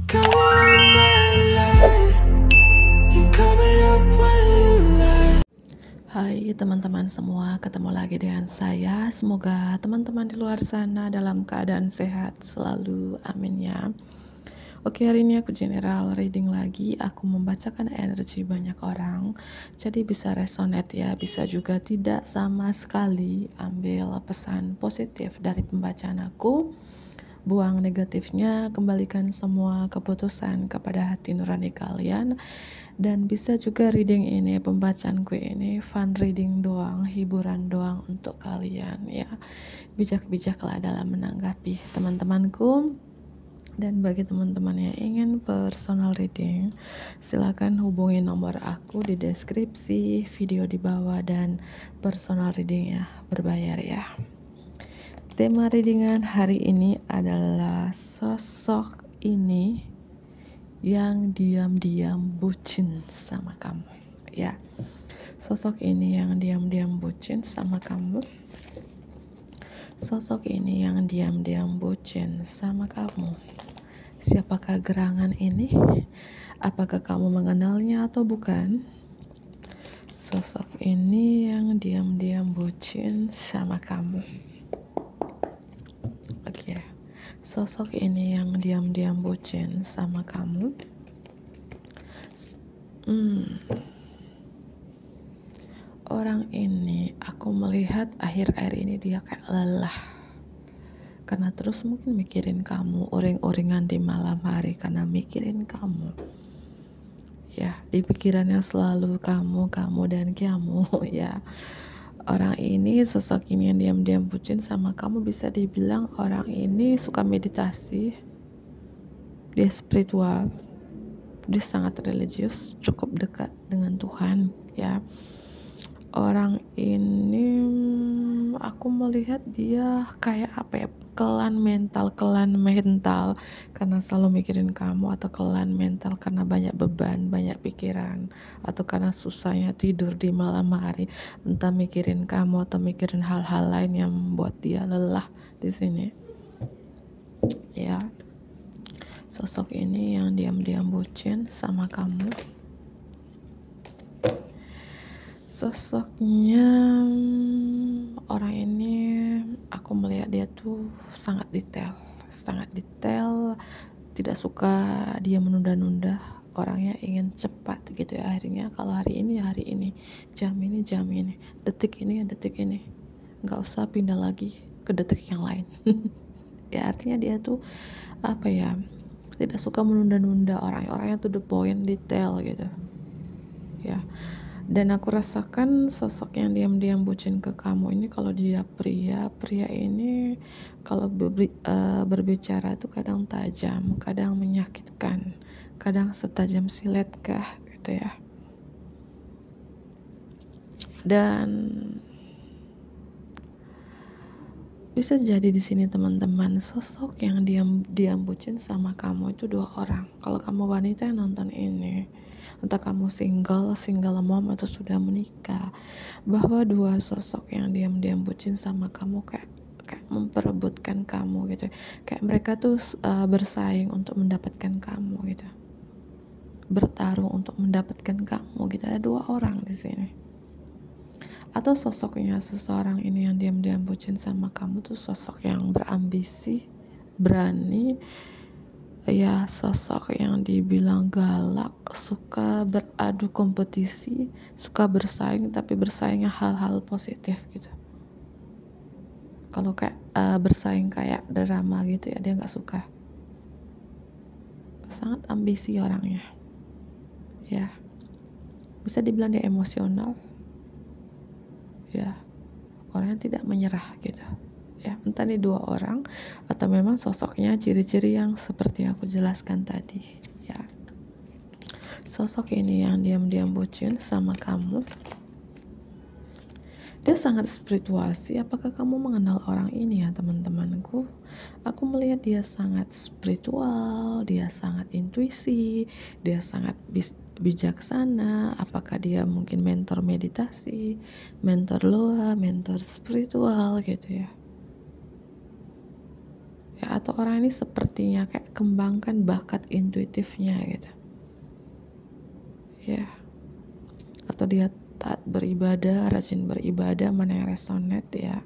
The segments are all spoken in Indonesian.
Call me in LA. You call me up when you lie. Hai teman-teman semua, ketemu lagi dengan saya. Semoga teman-teman di luar sana dalam keadaan sehat selalu, amin ya. Oke, hari ini aku general reading lagi. Aku membacakan energi banyak orang, jadi bisa resonate ya, bisa juga tidak sama sekali. Ambil pesan positif dari pembacaan aku, buang negatifnya, kembalikan semua keputusan kepada hati nurani kalian. Dan bisa juga reading ini, pembacaanku ini fun reading doang, hiburan doang untuk kalian ya. Bijak-bijaklah dalam menanggapi teman-temanku. Dan bagi teman-teman yang ingin personal reading, silakan hubungi nomor aku di deskripsi video di bawah, dan personal readingnya berbayar ya. Tema readingan hari ini adalah sosok ini yang diam-diam bucin sama kamu ya. Sosok ini yang diam-diam bucin sama kamu. Sosok ini yang diam-diam bucin sama kamu. Siapakah gerangan ini? Apakah kamu mengenalnya atau bukan? Sosok ini yang diam-diam bucin sama kamu. Oke. Sosok ini yang diam-diam bucin sama kamu. Orang ini aku melihat akhir-akhir ini dia kayak lelah, karena terus mungkin mikirin kamu, uring-uringan di malam hari karena mikirin kamu ya. Di pikirannya selalu kamu dan kamu ya. Orang ini, sosok ini yang diam-diam bucin sama kamu, bisa dibilang orang ini suka meditasi, dia spiritual, dia sangat religius, cukup dekat dengan Tuhan ya. Orang ini aku melihat dia kayak apa ya, kelan mental karena selalu mikirin kamu, atau kelan mental karena banyak beban, banyak pikiran, atau karena susahnya tidur di malam hari, entah mikirin kamu atau mikirin hal-hal lain yang membuat dia lelah di sini ya. Sosok ini yang diam-diam bucin sama kamu. Sosoknya, orang ini aku melihat dia tuh sangat detail, tidak suka dia menunda-nunda. Orangnya ingin cepat gitu ya, akhirnya kalau hari ini ya hari ini, jam ini, detik ini ya detik ini, nggak usah pindah lagi ke detik yang lain. Ya artinya dia tuh apa ya, tidak suka menunda-nunda, orangnya to the point, detail gitu ya. Dan aku rasakan sosok yang diam-diam bucin ke kamu ini, kalau dia pria ini kalau berbicara itu kadang tajam, kadang menyakitkan, kadang setajam silet kah gitu ya. Dan bisa jadi di sini teman-teman, sosok yang diam bucin sama kamu itu dua orang. Kalau kamu wanita yang nonton ini, entah kamu single mom atau sudah menikah, bahwa dua sosok yang diam-diam bucin sama kamu kayak memperebutkan kamu gitu. Kayak mereka tuh bersaing untuk mendapatkan kamu gitu. Bertarung untuk mendapatkan kamu gitu. Ada dua orang di sini. Atau sosoknya seseorang ini yang diam-diam bucin sama kamu tuh sosok yang berambisi, berani, ya sosok yang dibilang galak, suka beradu kompetisi, suka bersaing, tapi bersaingnya hal-hal positif gitu. Kalau kayak bersaing kayak drama gitu ya, dia nggak suka. Sangat ambisi orangnya ya, bisa dibilang dia emosional ya, orangnya tidak menyerah gitu ya. Entah ini dua orang atau memang sosoknya ciri-ciri yang seperti aku jelaskan tadi ya. Sosok ini yang diam-diam bucin sama kamu, dia sangat spiritual sih. Apakah kamu mengenal orang ini ya teman-temanku? Aku melihat dia sangat spiritual, dia sangat intuisi, dia sangat bijaksana. Apakah dia mungkin mentor meditasi, mentor loa, mentor spiritual gitu ya. ya, atau orang ini sepertinya kayak kembangkan bakat intuitifnya gitu ya, atau dia taat beribadah, rajin beribadah, mana yang resonate ya.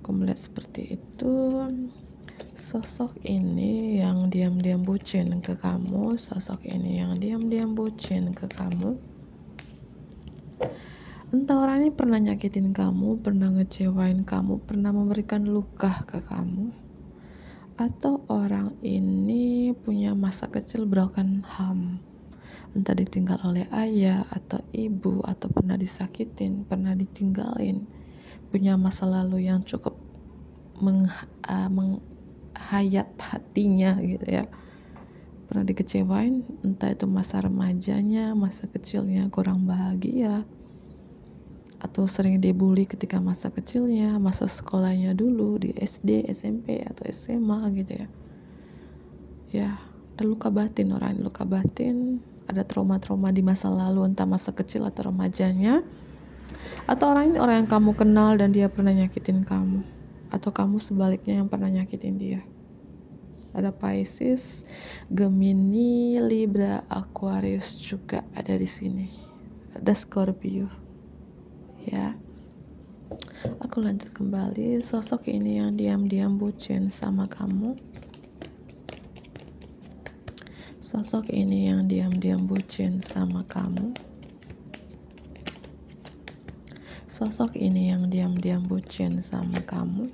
Aku melihat seperti itu. Sosok ini yang diam-diam bucin ke kamu, sosok ini yang diam-diam bucin ke kamu. Entah orang ini pernah nyakitin kamu, pernah ngecewain kamu, pernah memberikan luka ke kamu, atau orang ini punya masa kecil broken home, entah ditinggal oleh ayah atau ibu, atau pernah disakitin, pernah ditinggalin, punya masa lalu yang cukup menghayat hatinya gitu ya, pernah dikecewain, entah itu masa remajanya, masa kecilnya kurang bahagia, atau sering dibully ketika masa kecilnya, masa sekolahnya dulu di SD, SMP, atau SMA gitu ya. Ya, ada luka batin, orang luka batin, ada trauma-trauma di masa lalu, entah masa kecil atau remajanya, atau orang ini orang yang kamu kenal dan dia pernah nyakitin kamu, atau kamu sebaliknya yang pernah nyakitin dia. Ada Pisces, Gemini, Libra, Aquarius juga ada di sini. Ada Scorpio. Ya. Aku lanjut kembali. Sosok ini yang diam-diam bucin sama kamu. Sosok ini yang diam-diam bucin sama kamu. Sosok ini yang diam-diam bucin sama kamu.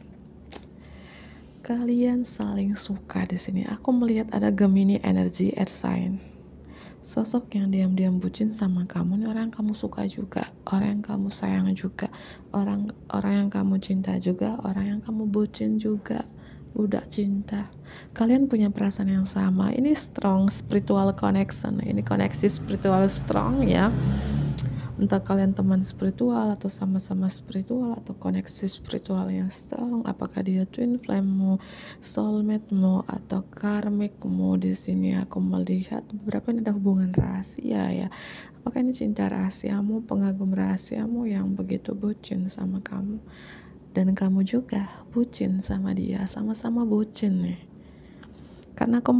Kalian saling suka di sini. Aku melihat ada Gemini energy air sign. Sosok yang diam-diam bucin sama kamu ini orang yang kamu suka juga, orang yang kamu sayang juga, orang yang kamu cinta juga, orang yang kamu bucin juga, budak cinta. Kalian punya perasaan yang sama. Ini strong spiritual connection. Ini koneksi spiritual strong ya. Entah kalian teman spiritual atau sama-sama spiritual atau koneksi spiritual yang strong. Apakah dia twin flame-mu, soulmate-mu, atau karmic-mu? Di sini aku melihat beberapa ini ada hubungan rahasia ya. Apakah ini cinta rahasiamu, pengagum rahasiamu yang begitu bucin sama kamu, dan kamu juga bucin sama dia, sama-sama bucin nih. Karena aku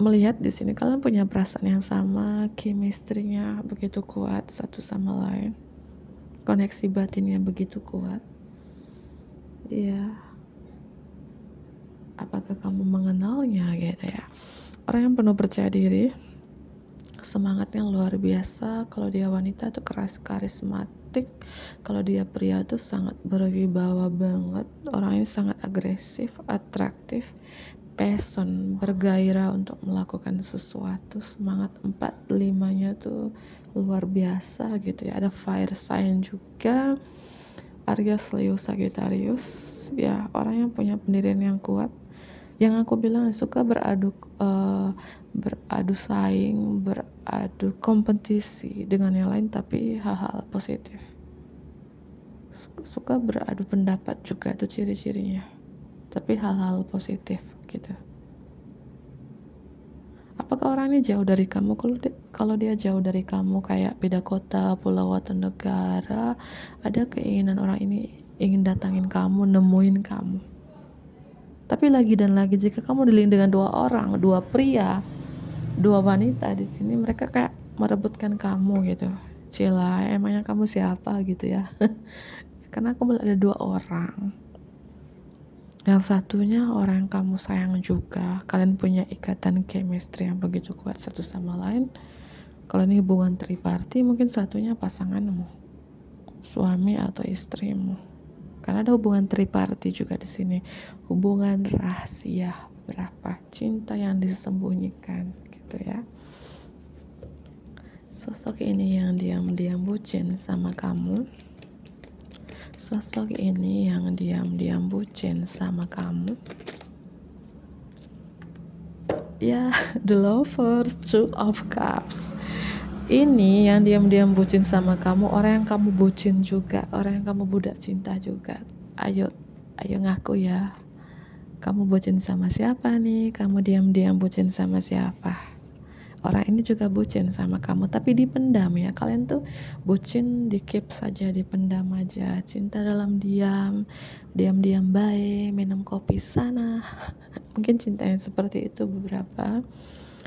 melihat di sini kalian punya perasaan yang sama, chemistry-nya begitu kuat satu sama lain, koneksi batinnya begitu kuat. Iya. Apakah kamu mengenalnya gitu ya? Orang yang penuh percaya diri, semangatnya luar biasa. Kalau dia wanita tuh karismatik, kalau dia pria tuh sangat berwibawa banget. Orang ini sangat agresif, atraktif, passion, bergairah untuk melakukan sesuatu. Semangat 4-5-nya tuh luar biasa gitu ya. Ada fire sign juga, Aries, Leo, Sagittarius ya. Orang yang punya pendirian yang kuat, yang aku bilang suka beradu saing, beradu kompetisi dengan yang lain, tapi hal-hal positif. Suka beradu pendapat juga, itu ciri-cirinya, tapi hal-hal positif gitu. Apakah orang ini jauh dari kamu? Kalau dia jauh dari kamu, kayak beda kota, pulau, atau negara, ada keinginan orang ini ingin datangin kamu, nemuin kamu. Tapi lagi dan lagi, jika kamu dilihat dengan 2 orang, 2 pria, 2 wanita di sini, mereka kayak merebutkan kamu gitu. Cila, emangnya kamu siapa gitu ya? Karena aku melihat ada 2 orang. Yang satunya orang yang kamu sayang juga. Kalian punya ikatan chemistry yang begitu kuat satu sama lain. Kalau ini hubungan triparti, mungkin satunya pasanganmu, suami atau istrimu. Karena ada hubungan triparti juga di sini. Hubungan rahasia, berapa cinta yang disembunyikan gitu ya. Sosok ini yang diam-diam bucin sama kamu. Sosok ini yang diam-diam bucin sama kamu. Ya, The Lovers, Two of Cups. Ini yang diam-diam bucin sama kamu, orang yang kamu bucin juga, orang yang kamu budak cinta juga. Ayo ngaku ya. Kamu bucin sama siapa nih? Kamu diam-diam bucin sama siapa? orang ini juga bucin sama kamu tapi dipendam ya. Kalian tuh bucin di keep saja, dipendam aja, cinta dalam diam, diam-diam baik, minum kopi sana. Mungkin cinta yang seperti itu beberapa.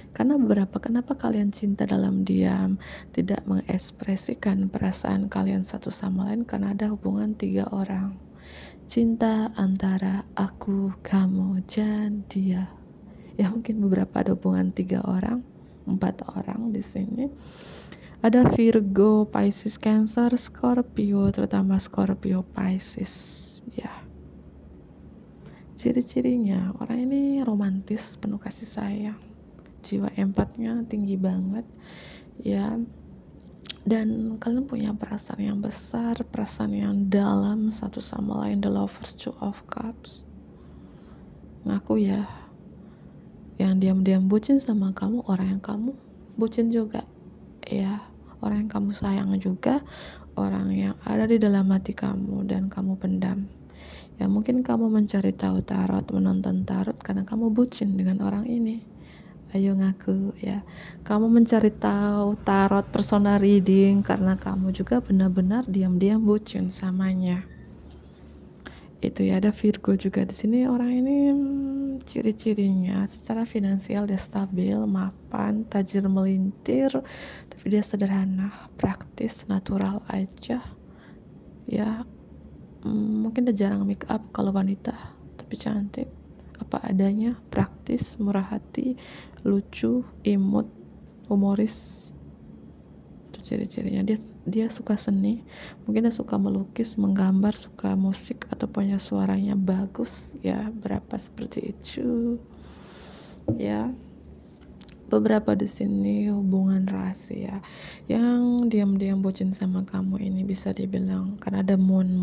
Karena beberapa, kenapa kalian cinta dalam diam, tidak mengekspresikan perasaan kalian satu sama lain? Karena ada hubungan 3 orang. Cinta antara aku, kamu, dan dia. Ya mungkin beberapa ada hubungan 3 orang, 4 orang di sini. Ada Virgo, Pisces, Cancer, Scorpio, terutama Scorpio, Pisces. Ya. Ciri-cirinya orang ini romantis, penuh kasih sayang. Jiwa empatnya tinggi banget ya, dan kalian punya perasaan yang besar, perasaan yang dalam satu sama lain. The Lovers, Two of Cups, ngaku ya, yang diam-diam bucin sama kamu, orang yang kamu bucin juga ya, orang yang kamu sayang juga, orang yang ada di dalam hati kamu dan kamu pendam ya. Mungkin kamu mencari tahu tarot, menonton tarot karena kamu bucin dengan orang ini. Ayo ngaku ya, kamu mencari tahu tarot, personal reading karena kamu juga benar-benar diam-diam bucin samanya. Itu ya. Ada Virgo juga di sini. Orang ini ciri-cirinya secara finansial dia stabil, mapan, tajir melintir, tapi dia sederhana, praktis, natural aja ya. Mungkin dia jarang make up kalau wanita, tapi cantik apa adanya, praktis, murah hati, lucu, imut, humoris. Itu ciri-cirinya. Dia suka seni, mungkin dia suka melukis, menggambar, suka musik, atau punya suaranya bagus ya, berapa seperti itu ya. Beberapa di sini hubungan rahasia yang diam-diam bucin sama kamu ini, bisa dibilang karena ada moon,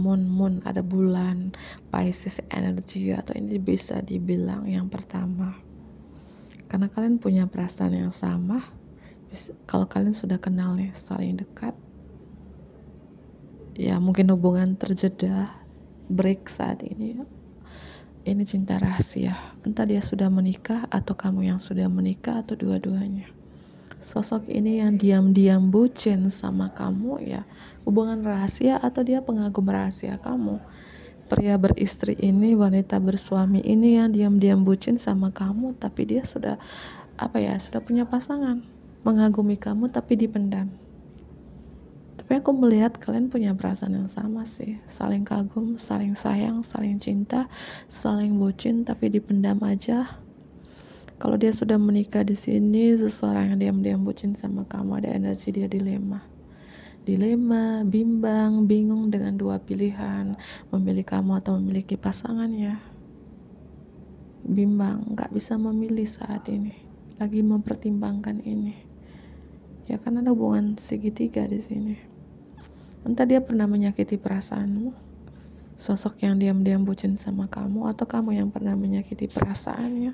ada bulan, Pisces energy, atau ini bisa dibilang yang pertama karena kalian punya perasaan yang sama. Kalau kalian sudah kenal nih, saling dekat ya, mungkin hubungan terjeda, break saat ini. Ini cinta rahasia, entah dia sudah menikah atau kamu yang sudah menikah atau dua-duanya. Sosok ini yang diam-diam bucin sama kamu ya, hubungan rahasia atau dia pengagum rahasia kamu. Pria beristri ini, wanita bersuami ini yang diam-diam bucin sama kamu, tapi dia sudah sudah punya pasangan, mengagumi kamu tapi dipendam. Tapi aku melihat kalian punya perasaan yang sama sih, saling kagum, saling sayang, saling cinta, saling bucin tapi dipendam aja. Kalau dia sudah menikah di sini, seseorang yang diam-diam bucin sama kamu, ada energi dia dilema, bimbang, bingung dengan dua pilihan, memilih kamu atau memiliki pasangannya. Bimbang, nggak bisa memilih saat ini, lagi mempertimbangkan ini. Ya karena ada hubungan segitiga di sini. Entah dia pernah menyakiti perasaanmu, sosok yang diam-diam bucin sama kamu, atau kamu yang pernah menyakiti perasaannya,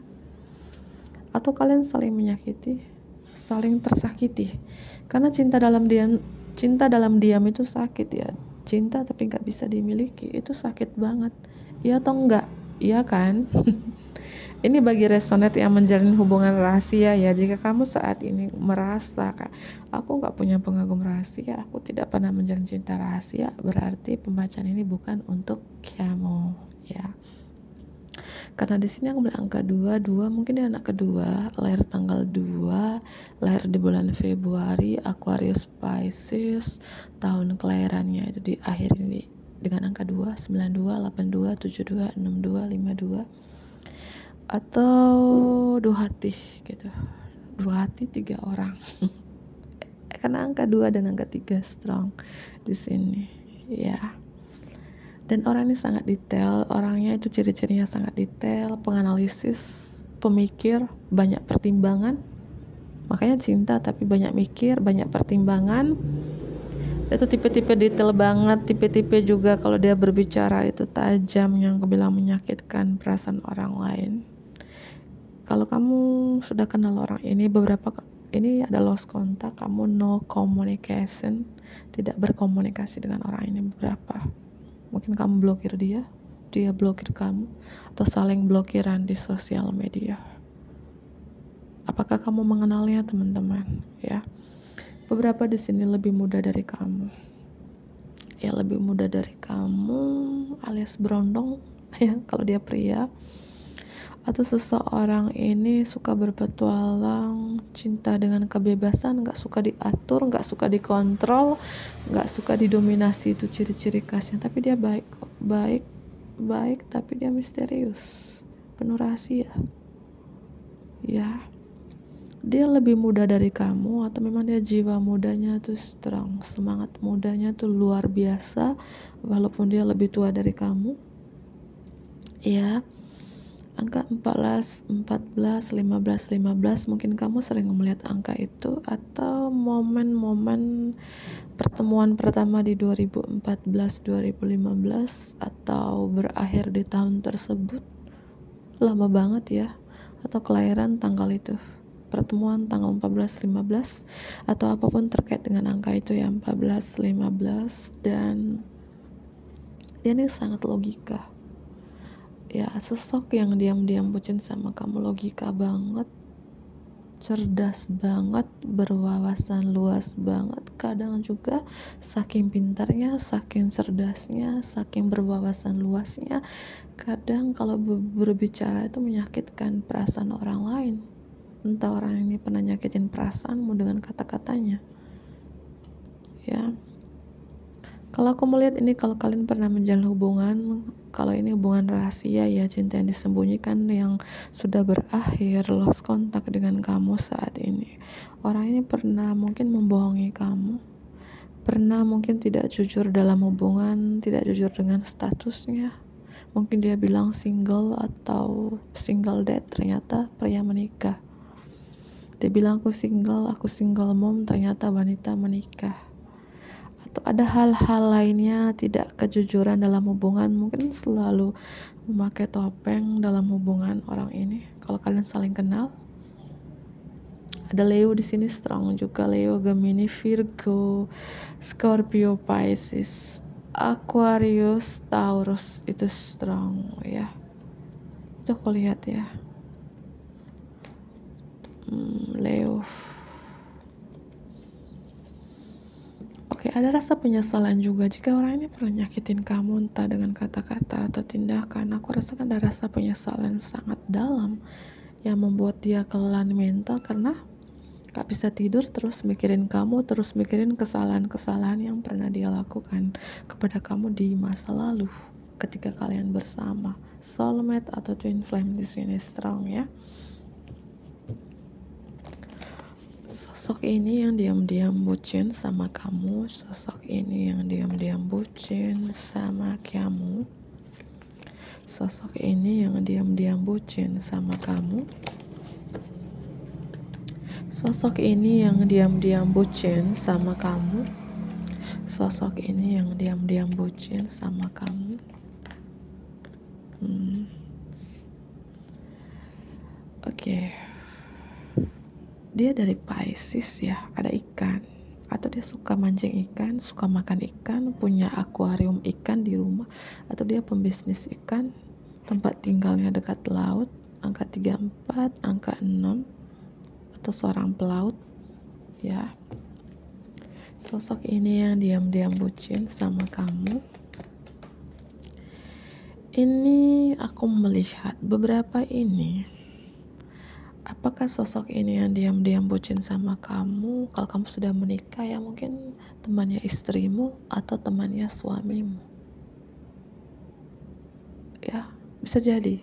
atau kalian saling menyakiti, saling tersakiti. Karena cinta dalam diam itu sakit ya. Cinta tapi nggak bisa dimiliki, itu sakit banget. Iya atau enggak? Iya kan? Ini bagi resonate yang menjalin hubungan rahasia ya. Jika kamu saat ini merasa aku nggak punya pengagum rahasia, aku tidak pernah menjalin cinta rahasia, berarti pembacaan ini bukan untuk kamu ya. Karena di sini aku bilang angka 2 mungkin dia anak kedua, lahir tanggal 2, lahir di bulan Februari, Aquarius Pisces, tahun kelahirannya itu di akhir ini dengan angka 2, 92, 82, 72, 62, 52, atau dua hati gitu, 2 hati 3 orang. Karena angka 2 dan angka 3 strong di sini ya. Dan orang ini sangat detail, orangnya itu ciri-cirinya sangat detail, penganalisis, pemikir, banyak pertimbangan. Makanya cinta tapi banyak mikir, banyak pertimbangan. Itu tipe-tipe detail banget, tipe-tipe juga kalau dia berbicara itu tajam, yang aku bilang menyakitkan perasaan orang lain. Kalau kamu sudah kenal orang ini, ini ada lost contact, kamu no communication, tidak berkomunikasi dengan orang ini beberapa. Mungkin kamu blokir dia blokir kamu, atau saling blokiran di sosial media. Apakah kamu mengenalnya, teman-teman? Ya, beberapa di sini lebih muda dari kamu. Ya, lebih muda dari kamu alias berondong ya kalau dia pria. Atau seseorang ini suka berpetualang, cinta dengan kebebasan, gak suka diatur, gak suka dikontrol, gak suka didominasi. Itu ciri-ciri khasnya. Tapi dia baik kok, baik tapi dia misterius, penuh rahasia. Ya, dia lebih muda dari kamu, atau memang dia jiwa mudanya tuh strong, semangat mudanya tuh luar biasa walaupun dia lebih tua dari kamu. Ya, angka 14, 15 mungkin kamu sering melihat angka itu, atau momen-momen pertemuan pertama di 2014, 2015, atau berakhir di tahun tersebut. Lama banget ya. Atau kelahiran tanggal itu, pertemuan tanggal 14, 15, atau apapun terkait dengan angka itu ya, 14, 15. Dan dia ini sangat logika ya, sosok yang diam-diam bucin sama kamu, logika banget, cerdas banget, berwawasan luas banget. Kadang juga saking pintarnya, saking cerdasnya, saking berwawasan luasnya, kadang kalau berbicara itu menyakitkan perasaan orang lain. Entah orang ini pernah nyakitin perasaanmu dengan kata-katanya. Ya, kalau aku melihat ini, kalau kalian pernah menjalin hubungan, kalau ini hubungan rahasia ya, cinta yang disembunyikan yang sudah berakhir, lost kontak dengan kamu saat ini. Orang ini pernah mungkin membohongi kamu, pernah mungkin tidak jujur dalam hubungan, tidak jujur dengan statusnya. Mungkin dia bilang single atau single dad, ternyata pria menikah. Dia bilang aku single mom, ternyata wanita menikah. Atau ada hal-hal lainnya, tidak kejujuran dalam hubungan, mungkin selalu memakai topeng dalam hubungan orang ini. Kalau kalian saling kenal, ada Leo di sini strong juga, Leo, Gemini, Virgo, Scorpio, Pisces, Aquarius, Taurus, itu strong ya. Itu aku lihat ya. Leo. Oke, ada rasa penyesalan juga jika orang ini pernah nyakitin kamu, entah dengan kata-kata atau tindakan. Aku rasakan ada rasa penyesalan sangat dalam yang membuat dia kelelahan mental karena gak bisa tidur, terus mikirin kamu, terus mikirin kesalahan-kesalahan yang pernah dia lakukan kepada kamu di masa lalu ketika kalian bersama. Soulmate atau twin flame di sini strong ya. Sosok ini yang diam-diam bucin sama kamu, sosok ini yang diam-diam bucin sama kamu, sosok ini yang diam-diam bucin sama kamu, sosok ini yang diam-diam bucin sama kamu, sosok ini yang diam-diam bucin sama kamu. Oke. Dia dari Pisces ya, ada ikan, atau dia suka mancing ikan, suka makan ikan, punya akuarium ikan di rumah, atau dia pembisnis ikan, tempat tinggalnya dekat laut, angka 34, angka 6, atau seorang pelaut ya. Sosok ini yang diam-diam bucin sama kamu. Ini aku melihat beberapa ini. Apakah sosok ini yang diam-diam bucin sama kamu? Kalau kamu sudah menikah ya, mungkin temannya istrimu atau temannya suamimu. Ya, bisa jadi.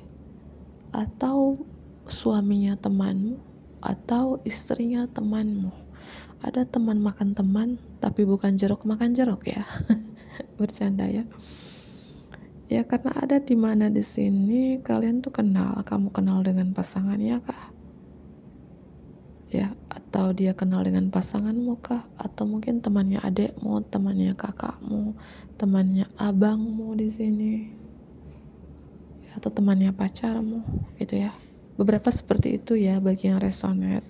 Atau suaminya temanmu atau istrinya temanmu. Ada teman makan teman, tapi bukan jeruk makan jeruk ya. Bercanda ya. Ya, karena ada di mana di sini kalian tuh kenal, kamu kenal dengan pasangannya kah? Ya, atau dia kenal dengan pasanganmu kah? Atau mungkin temannya adekmu, temannya kakakmu, temannya abangmu di sini, ya, atau temannya pacarmu, gitu ya. Beberapa seperti itu ya bagi yang resonate.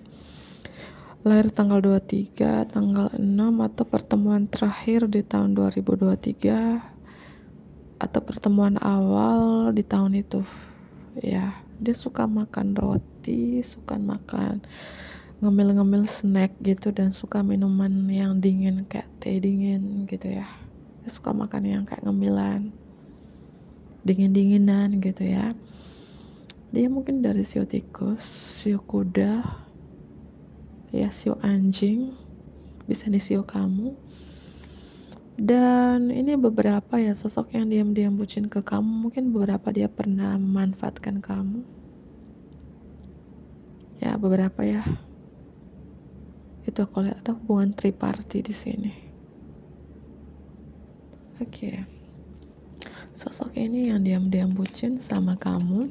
Lahir tanggal 23, tanggal 6, atau pertemuan terakhir di tahun 2023, atau pertemuan awal di tahun itu, ya. Dia suka makan roti, suka makan ngemil-ngemil snack gitu, dan suka minuman yang dingin kayak teh dingin gitu ya. Dia suka makan yang kayak ngemilan, dingin-dinginan gitu ya. Dia mungkin dari sio tikus, sio kuda, ya sio anjing, bisa di sio kamu. Dan ini beberapa ya sosok yang diam-diam bucin ke kamu. Mungkin beberapa dia pernah memanfaatkan kamu. Ya beberapa ya. Itu aku lihat ada hubungan triparty di sini. Oke. Sosok ini yang diam-diam bucin sama kamu.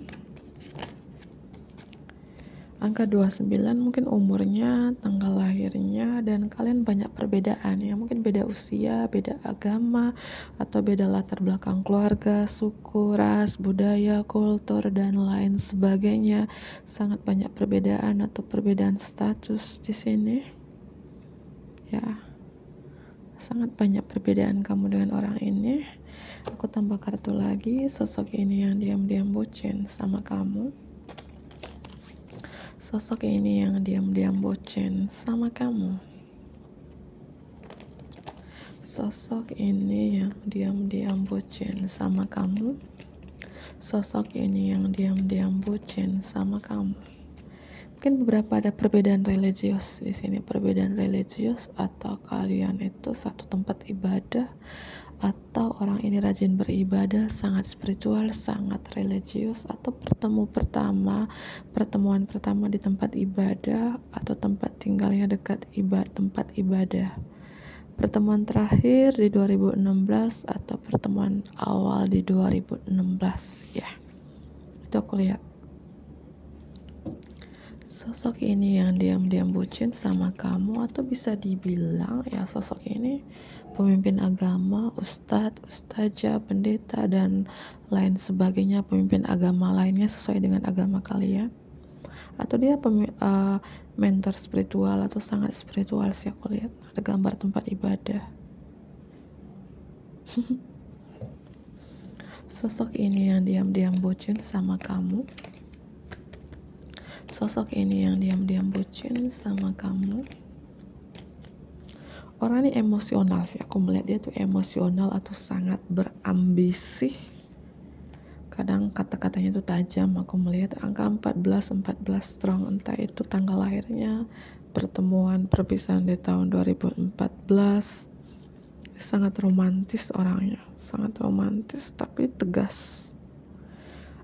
Angka 29 mungkin umurnya, tanggal lahirnya, dan kalian banyak perbedaan ya. Mungkin beda usia, beda agama, atau beda latar belakang keluarga, suku, ras, budaya, kultur, dan lain sebagainya. Sangat banyak perbedaan atau perbedaan status di sini. Ya. Sangat banyak perbedaan kamu dengan orang ini. Aku tambah kartu lagi, sosok ini yang diam-diam bucin sama kamu. Sosok ini yang diam-diam bucin sama kamu. Sosok ini yang diam-diam bucin sama kamu. Sosok ini yang diam-diam bucin sama kamu. Mungkin beberapa ada perbedaan religius di sini, perbedaan religius, atau kalian itu satu tempat ibadah, atau orang ini rajin beribadah, sangat spiritual, sangat religius, atau pertemuan pertama di tempat ibadah, atau tempat tinggalnya dekat tempat ibadah. Pertemuan terakhir di 2016 atau pertemuan awal di 2016 ya. Itu aku lihat. Sosok ini yang diam-diam bucin sama kamu, atau bisa dibilang ya sosok ini pemimpin agama, ustadz, ustazah, pendeta, dan lain sebagainya, pemimpin agama lainnya sesuai dengan agama kalian. Atau dia mentor spiritual atau sangat spiritual sih aku lihat. Ada gambar tempat ibadah. Sosok ini yang diam-diam bucin sama kamu. Sosok ini yang diam-diam bucin sama kamu. Orang ini emosional sih, aku melihat dia tuh emosional atau sangat berambisi. Kadang kata-katanya tuh tajam. Aku melihat angka 14 strong, entah itu tanggal lahirnya, pertemuan, perpisahan di tahun 2014. Sangat romantis orangnya, sangat romantis tapi tegas.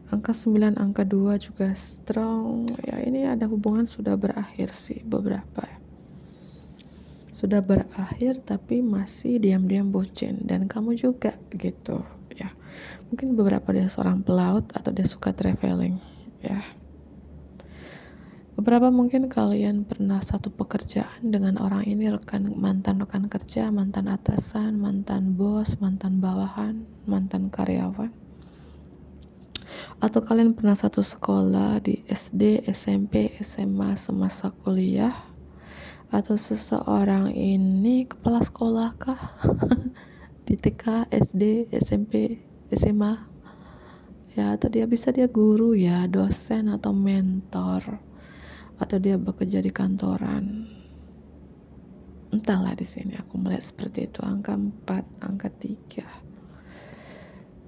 Angka 9, angka 2 juga strong. Ya ini ada hubungan sudah berakhir sih, beberapa ya. Sudah berakhir tapi masih diam-diam bucin, dan kamu juga gitu ya. Mungkin beberapa dia seorang pelaut atau dia suka traveling ya. Beberapa mungkin kalian pernah satu pekerjaan dengan orang ini, mantan rekan kerja, mantan atasan, mantan bos, mantan bawahan, mantan karyawan. Atau kalian pernah satu sekolah di SD, SMP, SMA semasa kuliah. Atau seseorang ini kepala sekolah kah? Di TK, SD, SMP, SMA. Ya, atau dia guru ya, dosen atau mentor. Atau dia bekerja di kantoran. Entahlah, di sini aku melihat seperti itu. Angka 4, angka 3.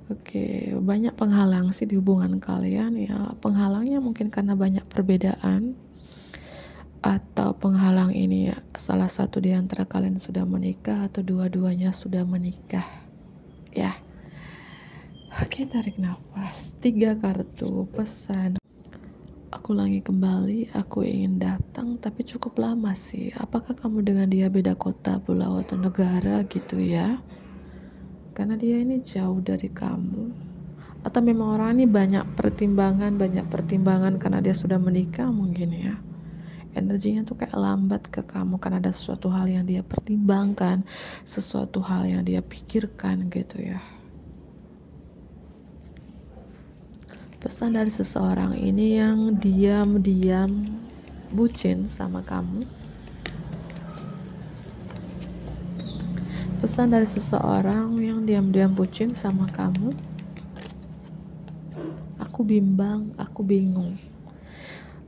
Oke, banyak penghalang sih di hubungan kalian ya. Penghalangnya mungkin karena banyak perbedaan, atau penghalang ini ya, salah satu di antara kalian sudah menikah atau dua-duanya sudah menikah ya. Oke, tarik nafas. 3 kartu pesan. Aku ulangi kembali, aku ingin datang tapi cukup lama sih. Apakah kamu dengan dia beda kota, pulau, atau negara gitu ya? Karena dia ini jauh dari kamu. Atau memang orang ini banyak pertimbangan karena dia sudah menikah mungkin ya. Energinya tuh kayak lambat ke kamu karena ada sesuatu hal yang dia pertimbangkan, sesuatu hal yang dia pikirkan gitu ya. Pesan dari seseorang ini yang diam-diam bucin sama kamu. Pesan dari seseorang yang diam-diam bucin sama kamu. Aku aku bimbang, aku bingung.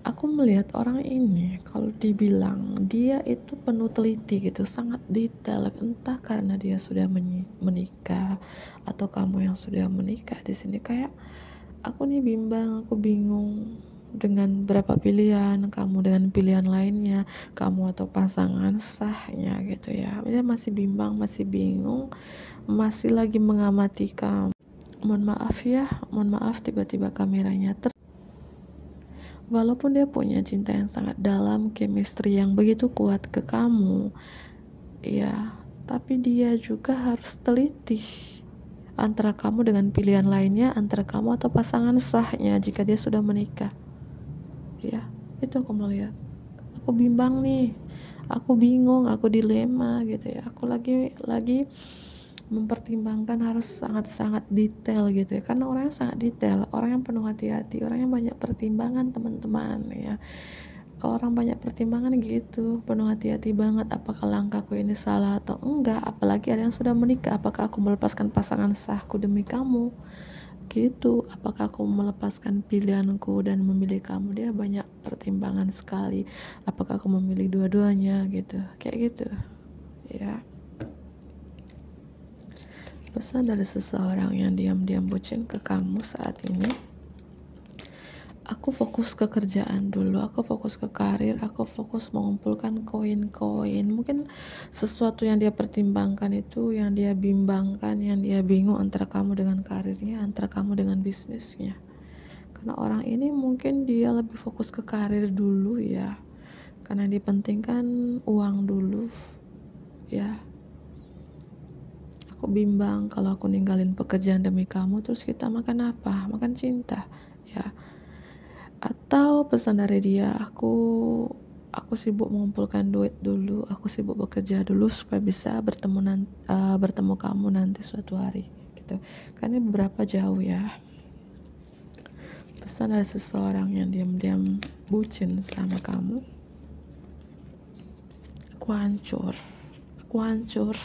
Aku melihat orang ini kalau dibilang dia itu penuh teliti gitu, sangat detail, entah karena dia sudah menikah atau kamu yang sudah menikah di sini. Kayak aku nih bimbang, aku bingung dengan berapa pilihan, kamu dengan pilihan lainnya, kamu atau pasangan sahnya gitu ya. Dia masih bimbang, masih bingung, masih lagi mengamati kamu. Mohon maaf tiba-tiba kameranya walaupun dia punya cinta yang sangat dalam, chemistry yang begitu kuat ke kamu, ya, tapi dia juga harus teliti antara kamu dengan pilihan lainnya, antara kamu atau pasangan sahnya jika dia sudah menikah. Ya, itu aku melihat. Aku bimbang nih, aku bingung, aku dilema gitu ya. Aku lagi mempertimbangkan harus sangat-sangat detail gitu ya, karena orangnya sangat detail, orang yang penuh hati-hati, orang yang banyak pertimbangan teman-teman ya. Kalau orang banyak pertimbangan gitu, penuh hati-hati banget, apakah langkahku ini salah atau enggak, apalagi ada yang sudah menikah, apakah aku melepaskan pasangan sahku demi kamu gitu, apakah aku melepaskan pilihanku dan memilih kamu. Dia banyak pertimbangan sekali, apakah aku memilih dua-duanya gitu, kayak gitu ya. Pesan dari seseorang yang diam-diam bucin ke kamu saat ini, aku fokus ke kerjaan dulu, aku fokus ke karir, aku fokus mengumpulkan koin-koin. Mungkin sesuatu yang dia pertimbangkan itu, yang dia bimbangkan, yang dia bingung antara kamu dengan karirnya, antara kamu dengan bisnisnya. Karena orang ini mungkin dia lebih fokus ke karir dulu ya, karena yang dipentingkan uang dulu ya. Aku bimbang kalau aku ninggalin pekerjaan demi kamu, terus kita makan apa? Makan cinta ya. Atau pesan dari dia, aku sibuk mengumpulkan duit dulu, aku sibuk bekerja dulu supaya bisa bertemu kamu nanti suatu hari gitu. Karena beberapa jauh ya. Pesan dari seseorang yang diam-diam bucin sama kamu, aku hancur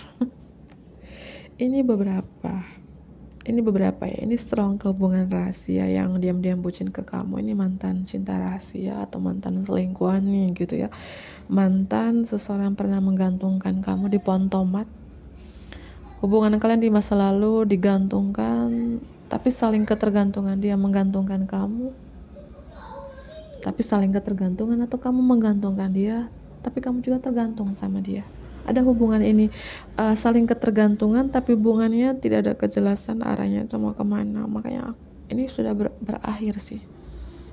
ini beberapa ya, ini strong ke hubungan rahasia yang diam-diam bucin ke kamu. Ini mantan cinta rahasia atau mantan selingkuhan nih gitu ya, mantan seseorang pernah menggantungkan kamu di pohon tomat. Hubungan kalian di masa lalu digantungkan, tapi saling ketergantungan. Dia menggantungkan kamu, tapi saling ketergantungan, atau kamu menggantungkan dia, tapi kamu juga tergantung sama dia. Ada hubungan ini saling ketergantungan, tapi hubungannya tidak ada kejelasan arahnya itu mau kemana. Makanya ini sudah berakhir sih,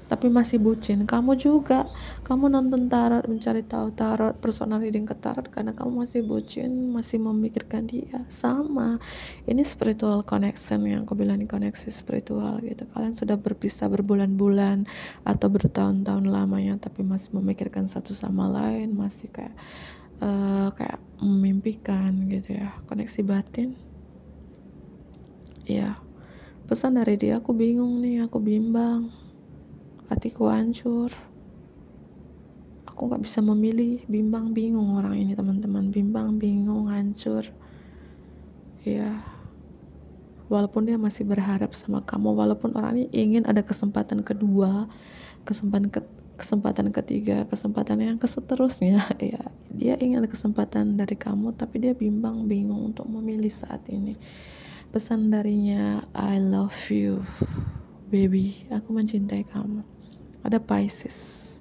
tapi masih bucin. Kamu juga, kamu nonton tarot, mencari tahu tarot, personal reading ke tarot karena kamu masih bucin, masih memikirkan dia. Sama, ini spiritual connection yang aku bilang, koneksi spiritual gitu. Kalian sudah berpisah berbulan-bulan atau bertahun-tahun lamanya, tapi masih memikirkan satu sama lain, masih kayak memimpikan gitu ya, koneksi batin ya. Pesan dari dia, aku bingung nih, aku bimbang, hatiku hancur, aku gak bisa memilih, bimbang bingung orang ini teman-teman, bimbang bingung hancur ya. Walaupun dia masih berharap sama kamu, walaupun orang ini ingin ada kesempatan kedua, kesempatan ketiga, kesempatan yang seterusnya ya. Dia ingin ada kesempatan dari kamu, tapi dia bimbang bingung untuk memilih saat ini. Pesan darinya, I love you baby, aku mencintai kamu. Ada Pisces,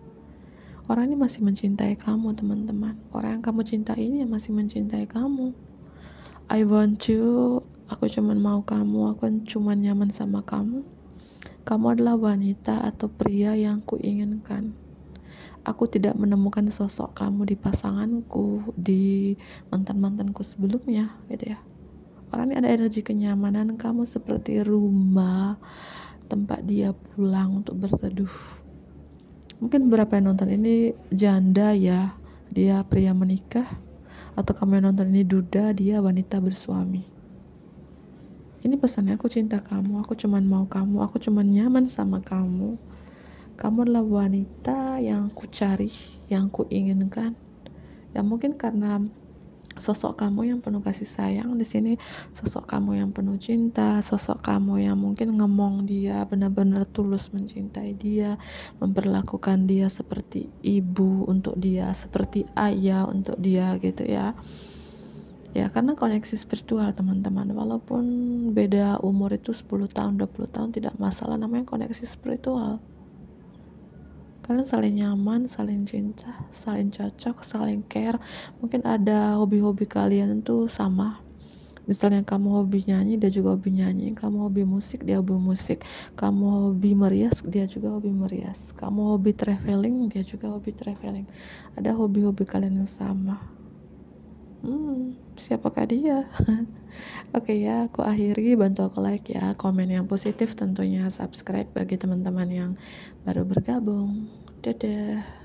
orang ini masih mencintai kamu teman-teman. Orang yang kamu cintai ini masih mencintai kamu. I want you, aku cuman mau kamu, aku cuman nyaman sama kamu. Kamu adalah wanita atau pria yang kuinginkan. Aku tidak menemukan sosok kamu di pasanganku, di mantan-mantanku sebelumnya gitu ya. Orang ini ada energi kenyamanan, kamu seperti rumah tempat dia pulang untuk berteduh. Mungkin beberapa yang nonton ini janda ya, dia pria menikah, atau kamu yang nonton ini duda, dia wanita bersuami. Ini pesannya, aku cinta kamu, aku cuman mau kamu, aku cuman nyaman sama kamu. Kamu adalah wanita yang ku cari, yang ku inginkan. Ya mungkin karena sosok kamu yang penuh kasih sayang di sini, sosok kamu yang penuh cinta, sosok kamu yang mungkin ngemong dia, benar-benar tulus mencintai dia, memperlakukan dia seperti ibu untuk dia, seperti ayah untuk dia gitu ya. Ya, karena koneksi spiritual teman-teman, walaupun beda umur itu 10 tahun, 20 tahun tidak masalah, namanya koneksi spiritual. Kalian saling nyaman, saling cinta, saling cocok, saling care. Mungkin ada hobi-hobi kalian tuh sama. Misalnya kamu hobi nyanyi, dia juga hobi nyanyi. Kamu hobi musik, dia hobi musik. Kamu hobi merias, dia juga hobi merias. Kamu hobi traveling, dia juga hobi traveling. Ada hobi-hobi kalian yang sama. Siapakah dia? Oke ya, aku akhiri, bantu aku like ya, komen yang positif tentunya, subscribe bagi teman-teman yang baru bergabung. Dadah.